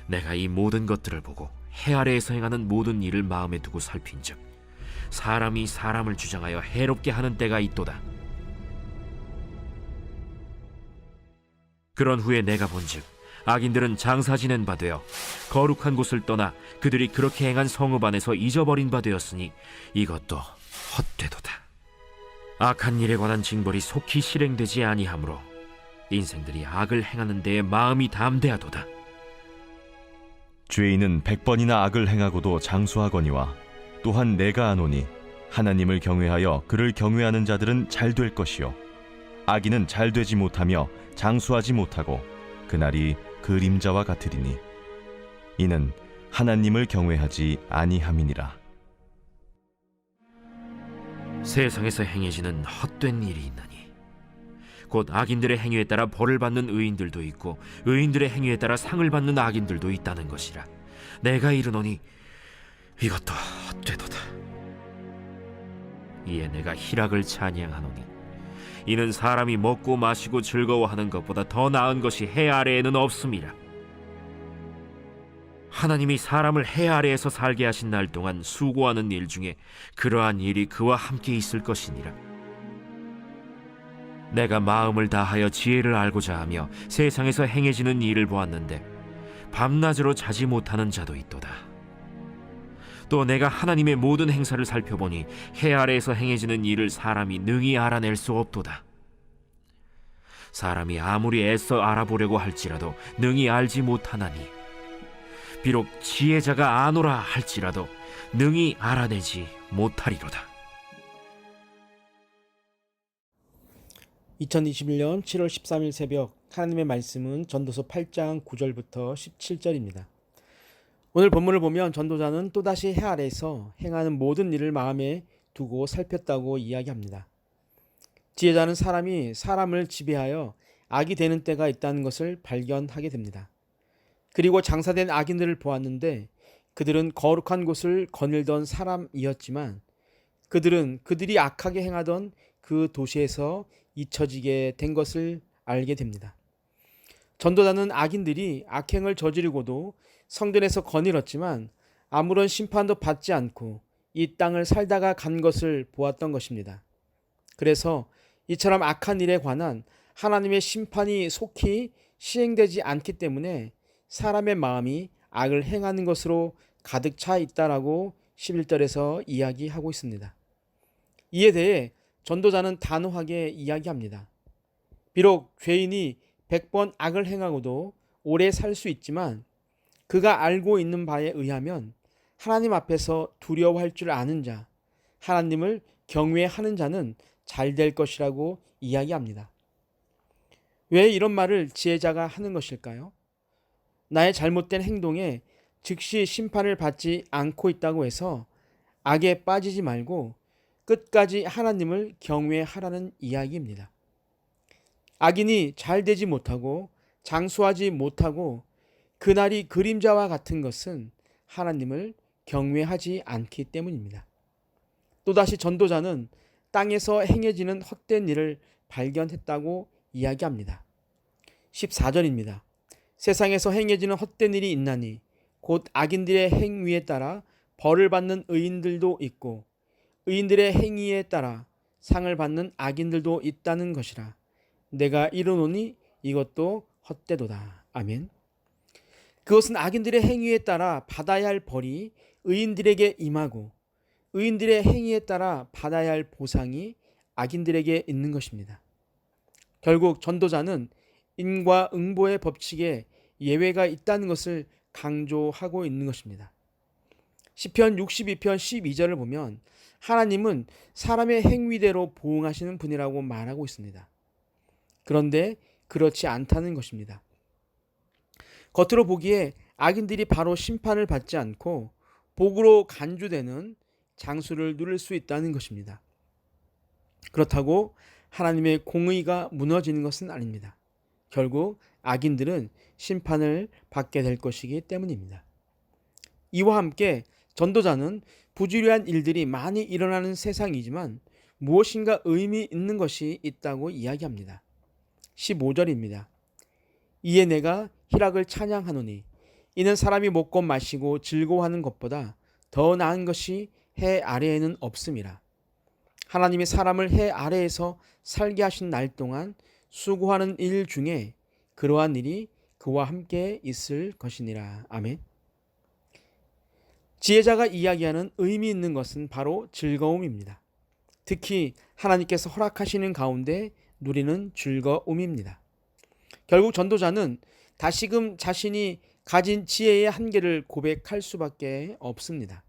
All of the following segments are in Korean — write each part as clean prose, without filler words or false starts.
내가 이 모든 것들을 보고 해 아래에서 행하는 모든 일을 마음에 두고 살핀즉 사람이 사람을 주장하여 해롭게 하는 때가 있도다. 그런 후에 내가 본즉 악인들은 장사 지낸 바 되어 거룩한 곳을 떠나 그들이 그렇게 행한 성읍 안에서 잊어버린 바 되었으니 이것도 헛되도다. 악한 일에 관한 징벌이 속히 실행되지 아니하므로 인생들이 악을 행하는 데에 마음이 담대하도다. 죄인은 100번이나 악을 행하고도 장수하거니와 또한 내가 아노니 하나님을 경외하여 그를 경외하는 자들은 잘 될 것이요 악인은 잘 되지 못하며 장수하지 못하고 그날이 그림자와 같으리니 이는 하나님을 경외하지 아니함이니라. 세상에서 행해지는 헛된 일이 있나니 곧 악인들의 행위에 따라 벌을 받는 의인들도 있고 의인들의 행위에 따라 상을 받는 악인들도 있다는 것이라. 내가 이르노니 이것도 헛되도다. 이에 내가 희락을 찬양하노니 이는 사람이 먹고 마시고 즐거워하는 것보다 더 나은 것이 해 아래에는 없음이라. 하나님이 사람을 해 아래에서 살게 하신 날 동안 수고하는 일 중에 그러한 일이 그와 함께 있을 것이니라. 내가 마음을 다하여 지혜를 알고자 하며 세상에서 행해지는 일을 보았는데 밤낮으로 자지 못하는 자도 있도다. 또 내가 하나님의 모든 행사를 살펴보니 해 아래에서 행해지는 일을 사람이 능히 알아낼 수 없도다. 사람이 아무리 애써 알아보려고 할지라도 능히 알지 못하나니 비록 지혜자가 아노라 할지라도 능히 알아내지 못하리로다. 2021년 7월 13일 새벽 하나님의 말씀은 전도서 8장 9절부터 17절입니다. 오늘 본문을 보면 전도자는 또다시 해 아래에서 행하는 모든 일을 마음에 두고 살폈다고 이야기합니다. 지혜자는 사람이 사람을 지배하여 악이 되는 때가 있다는 것을 발견하게 됩니다. 그리고 장사된 악인들을 보았는데 그들은 거룩한 곳을 거닐던 사람이었지만 그들은 그들이 악하게 행하던 그 도시에서 잊혀지게 된 것을 알게 됩니다. 전도자는 악인들이 악행을 저지르고도 성전에서 거닐었지만 아무런 심판도 받지 않고 이 땅을 살다가 간 것을 보았던 것입니다. 그래서 이처럼 악한 일에 관한 하나님의 심판이 속히 시행되지 않기 때문에 사람의 마음이 악을 행하는 것으로 가득 차 있다라고 11절에서 이야기하고 있습니다. 이에 대해 전도자는 단호하게 이야기합니다. 비록 죄인이 100번 악을 행하고도 오래 살 수 있지만 그가 알고 있는 바에 의하면 하나님 앞에서 두려워할 줄 아는 자, 하나님을 경외하는 자는 잘 될 것이라고 이야기합니다. 왜 이런 말을 지혜자가 하는 것일까요? 나의 잘못된 행동에 즉시 심판을 받지 않고 있다고 해서 악에 빠지지 말고 끝까지 하나님을 경외하라는 이야기입니다. 악인이 잘 되지 못하고 장수하지 못하고 그날이 그림자와 같은 것은 하나님을 경외하지 않기 때문입니다. 또다시 전도자는 땅에서 행해지는 헛된 일을 발견했다고 이야기합니다. 14절입니다. 세상에서 행해지는 헛된 일이 있나니 곧 악인들의 행위에 따라 벌을 받는 의인들도 있고 의인들의 행위에 따라 상을 받는 악인들도 있다는 것이라. 내가 이르노니 이것도 헛되도다. 아멘. 그것은 악인들의 행위에 따라 받아야 할 벌이 의인들에게 임하고 의인들의 행위에 따라 받아야 할 보상이 악인들에게 있는 것입니다. 결국 전도자는 인과응보의 법칙에 예외가 있다는 것을 강조하고 있는 것입니다. 시편 62편 12절을 보면 하나님은 사람의 행위대로 보응하시는 분이라고 말하고 있습니다. 그런데 그렇지 않다는 것입니다. 겉으로 보기에 악인들이 바로 심판을 받지 않고 복으로 간주되는 장수를 누릴 수 있다는 것입니다. 그렇다고 하나님의 공의가 무너지는 것은 아닙니다. 결국 악인들은 심판을 받게 될 것이기 때문입니다. 이와 함께 전도자는 부주의한 일들이 많이 일어나는 세상이지만 무엇인가 의미 있는 것이 있다고 이야기합니다. 15절입니다. 이에 내가 희락을 찬양하노니 이는 사람이 먹고 마시고 즐거워하는 것보다 더 나은 것이 해 아래에는 없음이라. 하나님이 사람을 해 아래에서 살게 하신 날 동안 수고하는 일 중에 그러한 일이 그와 함께 있을 것이니라. 아멘. 지혜자가 이야기하는 의미 있는 것은 바로 즐거움입니다. 특히 하나님께서 허락하시는 가운데 누리는 즐거움입니다. 결국 전도자는 다시금 자신이 가진 지혜의 한계를 고백할 수밖에 없습니다.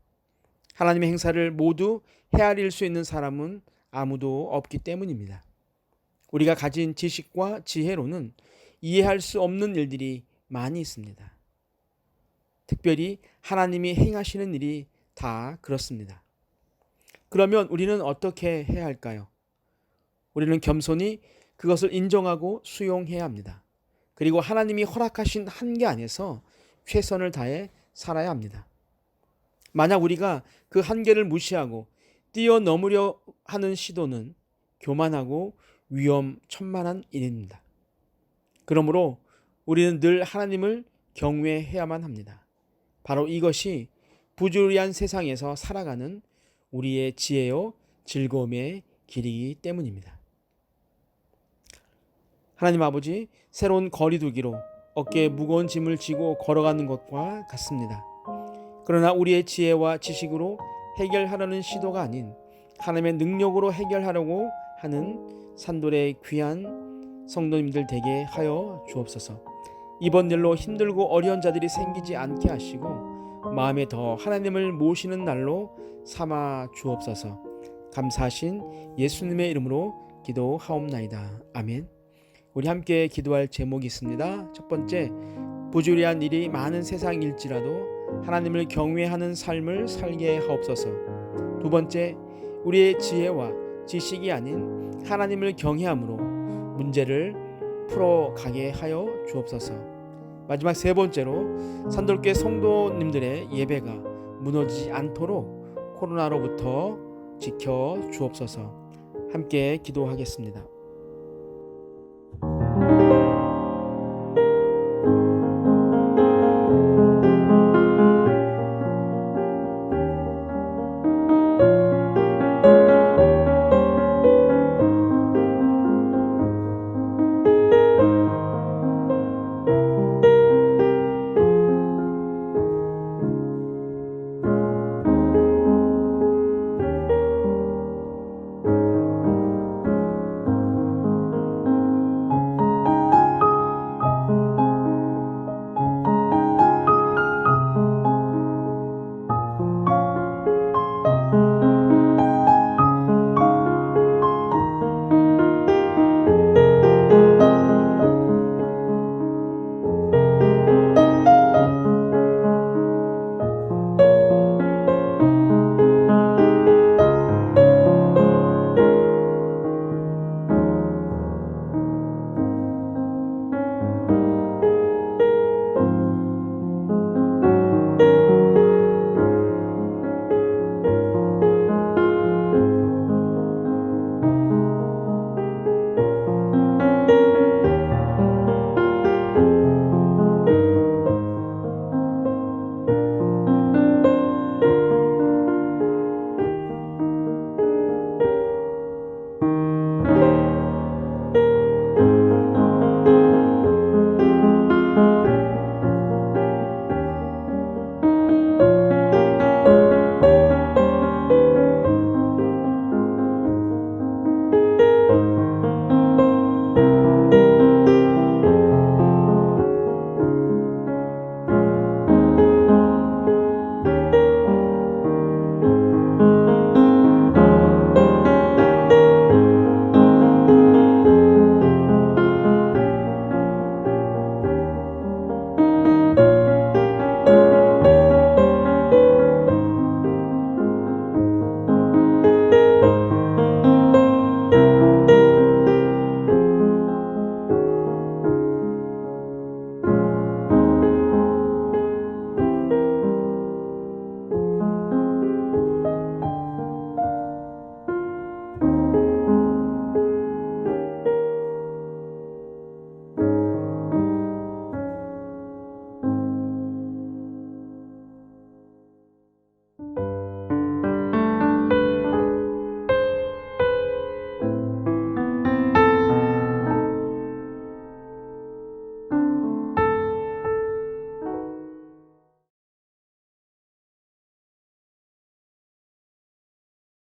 하나님의 행사를 모두 헤아릴 수 있는 사람은 아무도 없기 때문입니다. 우리가 가진 지식과 지혜로는 이해할 수 없는 일들이 많이 있습니다. 특별히 하나님이 행하시는 일이 다 그렇습니다. 그러면 우리는 어떻게 해야 할까요? 우리는 겸손히 그것을 인정하고 수용해야 합니다. 그리고 하나님이 허락하신 한계 안에서 최선을 다해 살아야 합니다. 만약 우리가 그 한계를 무시하고 뛰어넘으려 하는 시도는 교만하고 위험천만한 일입니다. 그러므로 우리는 늘 하나님을 경외해야만 합니다. 바로 이것이 부주의한 세상에서 살아가는 우리의 지혜요 즐거움의 길이기 때문입니다. 하나님 아버지, 새로운 거리두기로 어깨에 무거운 짐을 지고 걸어가는 것과 같습니다. 그러나 우리의 지혜와 지식으로 해결하려는 시도가 아닌 하나님의 능력으로 해결하려고 하는 산돌의 귀한 성도님들 되게 하여 주옵소서. 이번 일로 힘들고 어려운 자들이 생기지 않게 하시고 마음에 더 하나님을 모시는 날로 삼아 주옵소서. 감사하신 예수님의 이름으로 기도하옵나이다. 아멘. 우리 함께 기도할 제목이 있습니다. 첫 번째, 부주의한 일이 많은 세상일지라도 하나님을 경외하는 삶을 살게 하옵소서. 두 번째, 우리의 지혜와 지식이 아닌 하나님을 경외함으로 문제를 풀어가게 하여 주옵소서. 마지막 세 번째로 산돌교회 성도님들의 예배가 무너지지 않도록 코로나로부터 지켜 주옵소서. 함께 기도하겠습니다.